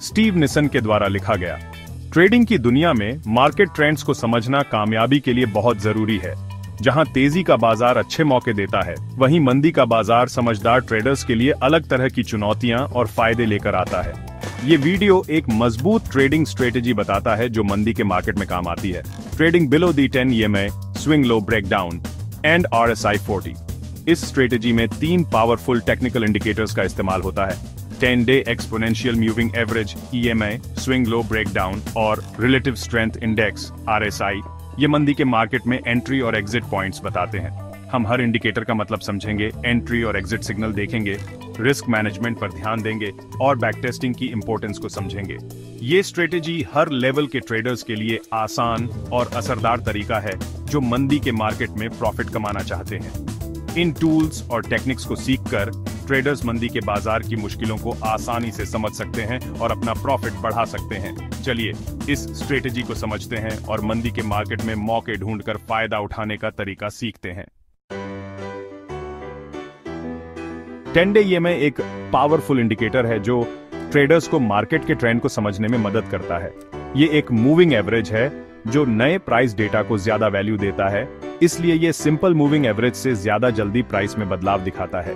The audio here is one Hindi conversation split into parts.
स्टीव निसन के द्वारा लिखा गया। ट्रेडिंग की दुनिया में मार्केट ट्रेंड्स को समझना कामयाबी के लिए बहुत जरूरी है। जहां तेजी का बाजार अच्छे मौके देता है, वहीं मंदी का बाजार समझदार ट्रेडर्स के लिए अलग तरह की चुनौतियां और फायदे लेकर आता है। ये वीडियो एक मजबूत ट्रेडिंग स्ट्रेटेजी बताता है जो मंदी के मार्केट में काम आती है। Trading below the 10 EMA, swing low breakdown and RSI 40। इस स्ट्रेटेजी में 3 पावरफुल टेक्निकल इंडिकेटर्स का इस्तेमाल होता है: 10-day exponential moving average EMA, swing low breakdown और रिलेटिव स्ट्रेंथ इंडेक्स RSI। ये मंदी के मार्केट में एंट्री और एग्जिट पॉइंट्स बताते हैं। हम हर इंडिकेटर का मतलब समझेंगे, एंट्री और एग्जिट सिग्नल देखेंगे, रिस्क मैनेजमेंट पर ध्यान देंगे और बैकटेस्टिंग की इंपॉर्टेंस को समझेंगे। ये स्ट्रेटेजी हर लेवल के ट्रेडर्स के लिए आसान और असरदार तरीका है जो मंदी के मार्केट में प्रॉफिट कमाना चाहते हैं। इन टूल्स और टेक्निक्स को सीखकर ट्रेडर्स मंदी के बाजार की मुश्किलों को आसानी से समझ सकते हैं और अपना प्रॉफिट बढ़ा सकते हैं। चलिए इस स्ट्रेटेजी को समझते हैं और मंदी के मार्केट में मौके ढूंढकर फायदा उठाने का तरीका सीखते हैं। 10-day EMA एक पावरफुल इंडिकेटर है जो ट्रेडर्स को मार्केट के ट्रेंड को समझने में मदद करता है। ये एक मूविंग एवरेज है जो नए प्राइस डेटा को ज्यादा वैल्यू देता है, इसलिए ये सिंपल मूविंग एवरेज से ज्यादा जल्दी प्राइस में बदलाव दिखाता है।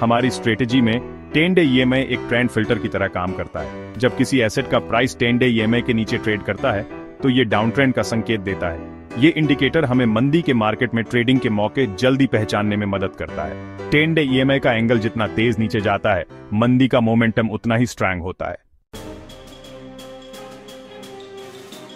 हमारी स्ट्रेटेजी में 10-day EMA एक ट्रेंड फिल्टर की तरह काम करता है। जब किसी एसेट का प्राइस 10-day EMA के नीचे ट्रेड करता है तो ये डाउन ट्रेंड का संकेत देता है। ये इंडिकेटर हमें मंदी के मार्केट में ट्रेडिंग के मौके जल्दी पहचानने में मदद करता है। 10-day EMA का एंगल जितना तेज नीचे जाता है, मंदी का मोमेंटम उतना ही स्ट्रांग होता है।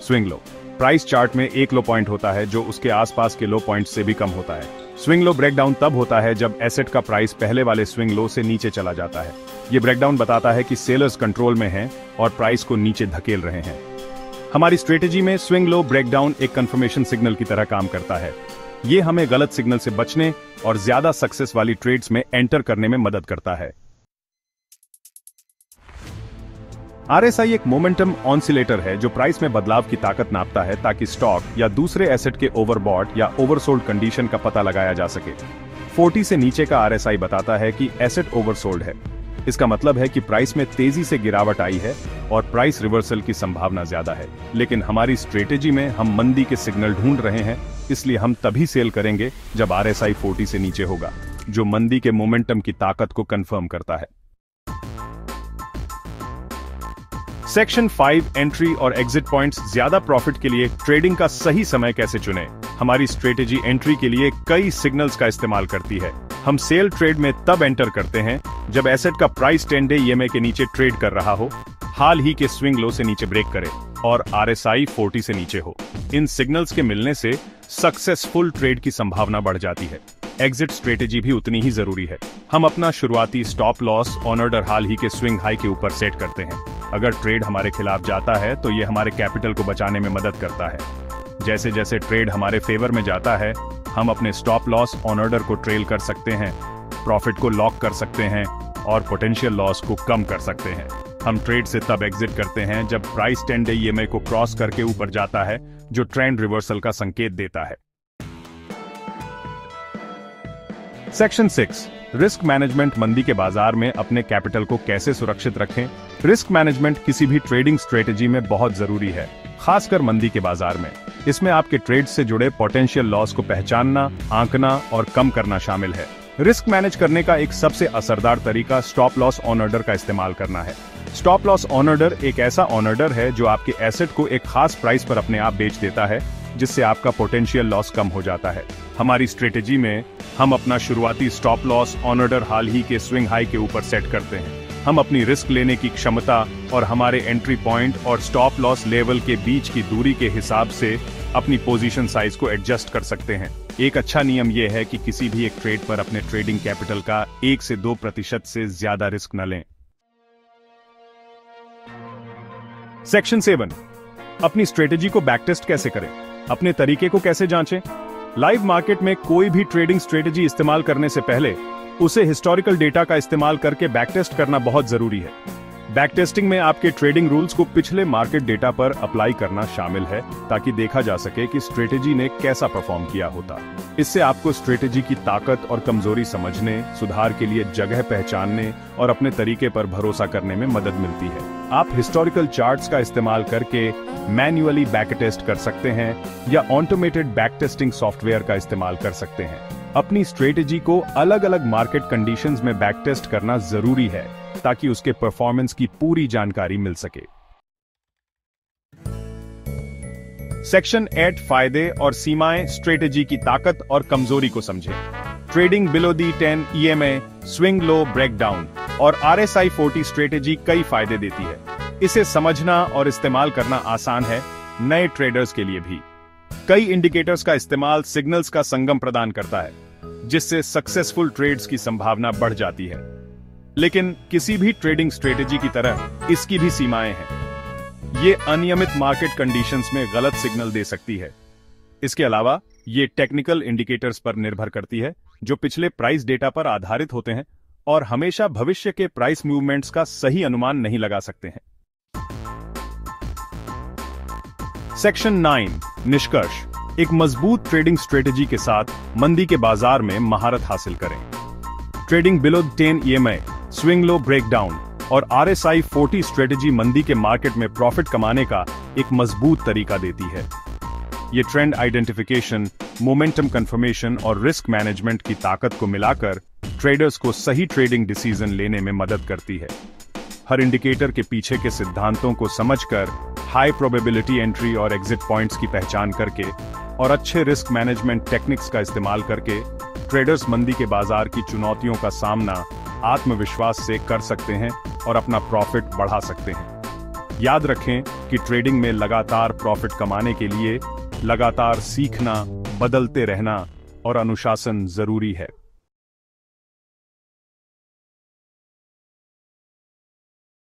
स्विंग लो प्राइस चार्ट में एक लो पॉइंट होता है जो उसके आसपास के लो पॉइंट से भी कम होता है। स्विंग लो ब्रेकडाउन तब होता है जब एसेट का प्राइस पहले वाले स्विंग लो से नीचे चला जाता है। ये ब्रेकडाउन बताता है कि सेलर्स कंट्रोल में हैं और प्राइस को नीचे धकेल रहे हैं। हमारी स्ट्रेटेजी में स्विंग लो ब्रेकडाउन एक कंफर्मेशन सिग्नल की तरह काम करता है। ये हमें गलत सिग्नल से बचने और ज्यादा सक्सेस वाली ट्रेड्स में एंटर करने में मदद करता है। RSI एक मोमेंटम ऑसिलेटर है जो प्राइस में बदलाव की ताकत नापता है ताकि स्टॉक या दूसरे एसेट के ओवरबॉट या ओवरसोल्ड कंडीशन का पता लगाया जा सके। 40 से नीचे का RSI बताता है कि एसेट ओवरसोल्ड है। इसका मतलब है कि प्राइस में तेजी से गिरावट आई है और प्राइस रिवर्सल की संभावना ज्यादा है। लेकिन हमारी स्ट्रेटेजी में हम मंदी के सिग्नल ढूंढ रहे हैं, इसलिए हम तभी सेल करेंगे जब RSI 40 से नीचे होगा, जो मंदी के मोमेंटम की ताकत को कंफर्म करता है। सेक्शन 5 एंट्री और एग्जिट पॉइंट्स ज्यादा प्रॉफिट के लिए ट्रेडिंग का सही समय कैसे चुनें। हमारी स्ट्रेटेजी एंट्री के लिए कई सिग्नल्स का इस्तेमाल करती है। हम सेल ट्रेड में तब एंटर करते हैं जब एसेट का प्राइस 10-day EMA के नीचे ट्रेड कर रहा हो, हाल ही के स्विंग लो से नीचे ब्रेक करे और RSI 40 से नीचे हो। इन सिग्नल्स के मिलने से सक्सेसफुल ट्रेड की संभावना बढ़ जाती है। एग्जिट स्ट्रेटेजी भी उतनी ही जरूरी है। हम अपना शुरुआती स्टॉप लॉस ऑन ऑर्डर हाल ही के स्विंग हाई के ऊपर सेट करते हैं। अगर ट्रेड हमारे खिलाफ जाता है तो ये हमारे कैपिटल को बचाने में मदद करता है। जैसे जैसे ट्रेड हमारे फेवर में जाता है, हम अपने स्टॉप लॉस ऑन ऑर्डर को ट्रेल कर सकते हैं, प्रॉफिट को लॉक कर सकते हैं और पोटेंशियल लॉस को कम कर सकते हैं। हम ट्रेड से तब एग्जिट करते हैं जब प्राइस 10-day EMA को क्रॉस करके ऊपर जाता है, जो ट्रेंड रिवर्सल का संकेत देता है। सेक्शन 6 रिस्क मैनेजमेंट मंदी के बाजार में अपने कैपिटल को कैसे सुरक्षित रखें। रिस्क मैनेजमेंट किसी भी ट्रेडिंग स्ट्रेटेजी में बहुत जरूरी है, खासकर मंदी के बाजार में। इसमें आपके ट्रेड से जुड़े पोटेंशियल लॉस को पहचानना, आंकना और कम करना शामिल है। रिस्क मैनेज करने का एक सबसे असरदार तरीका स्टॉप लॉस ऑन ऑर्डर का इस्तेमाल करना है। स्टॉप लॉस ऑन ऑर्डर एक ऐसा ऑन ऑर्डर है जो आपके एसेट को एक खास प्राइस पर अपने आप बेच देता है, जिससे आपका पोटेंशियल लॉस कम हो जाता है। हमारी स्ट्रेटेजी में हम अपना शुरुआती स्टॉप लॉस ऑन ऑर्डर हाल ही के स्विंग हाई के ऊपर सेट करते हैं। हम अपनी रिस्क लेने की क्षमता और हमारे एंट्री पॉइंट और स्टॉप लॉस लेवल के बीच की दूरी के हिसाब से अपनी पोजीशन साइज को एडजस्ट कर सकते हैं। एक अच्छा नियम यह है कि किसी भी एक ट्रेड पर अपने ट्रेडिंग कैपिटल का 1 से 2% से ज्यादा रिस्क न लें। सेक्शन 7 अपनी स्ट्रेटेजी को बैकटेस्ट कैसे करें, अपने तरीके को कैसे जांचें। लाइव मार्केट में कोई भी ट्रेडिंग स्ट्रेटेजी इस्तेमाल करने से पहले उसे हिस्टोरिकल डेटा का इस्तेमाल करके बैकटेस्ट करना बहुत जरूरी है। बैकटेस्टिंग में आपके ट्रेडिंग रूल्स को पिछले मार्केट डेटा पर अप्लाई करना शामिल है ताकि देखा जा सके कि स्ट्रेटेजी ने कैसा परफॉर्म किया होता। इससे आपको स्ट्रेटेजी की ताकत और कमजोरी समझने, सुधार के लिए जगह पहचानने और अपने तरीके पर भरोसा करने में मदद मिलती है। आप हिस्टोरिकल चार्ट्स का इस्तेमाल करके मैन्युअली बैकटेस्ट कर सकते हैं या ऑटोमेटेड बैकटेस्टिंग सॉफ्टवेयर का इस्तेमाल कर सकते हैं। अपनी स्ट्रेटेजी को अलग अलग मार्केट कंडीशंस में बैकटेस्ट करना जरूरी है ताकि उसके परफॉर्मेंस की पूरी जानकारी मिल सके। सेक्शन 8 फायदे और सीमाएं स्ट्रेटेजी की ताकत और कमजोरी को समझें। Trading below the 10 EMA, swing low, breakdown और RSI 40 स्ट्रेटेजी कई फायदे देती है। इसे समझना और इस्तेमाल करना आसान है, नए ट्रेडर्स के लिए भी। कई इंडिकेटर्स का इस्तेमाल सिग्नल्स का संगम प्रदान करता है, जिससे सक्सेसफुल ट्रेड्स की संभावना बढ़ जाती है। लेकिन किसी भी ट्रेडिंग स्ट्रेटेजी की तरह इसकी भी सीमाएं हैं। ये अनियमित मार्केट कंडीशंस में गलत सिग्नल दे सकती है। इसके अलावा ये टेक्निकल इंडिकेटर्स पर निर्भर करती है, जो पिछले प्राइस डेटा पर आधारित होते हैं और हमेशा भविष्य के प्राइस मूवमेंट्स का सही अनुमान नहीं लगा सकते हैं। सेक्शन 9 निष्कर्ष। एक मजबूत ट्रेडिंग स्ट्रेटेजी के साथ मंदी के बाजार में महारत हासिल करें। Trading below 10 EMA, swing low, breakdown और RSI 40 स्ट्रेटेजी मंदी के मार्केट में प्रॉफिट कमाने का एक मजबूत तरीका देती है। ये ट्रेंड आइडेंटिफिकेशन, मोमेंटम कंफर्मेशन और रिस्क मैनेजमेंट की ताकत को मिलाकर ट्रेडर्स को सही ट्रेडिंग डिसीजन लेने में मदद करती है। हर इंडिकेटर के पीछे के सिद्धांतों को समझकर, हाई प्रोबेबिलिटी एंट्री और एग्जिट पॉइंट्स की पहचान करके और अच्छे रिस्क मैनेजमेंट टेक्निक्स का इस्तेमाल करके ट्रेडर्स मंदी के बाजार की चुनौतियों का सामना आत्मविश्वास से कर सकते हैं और अपना प्रॉफिट बढ़ा सकते हैं। याद रखें कि ट्रेडिंग में लगातार प्रॉफिट कमाने के लिए लगातार सीखना, बदलते रहना और अनुशासन जरूरी है।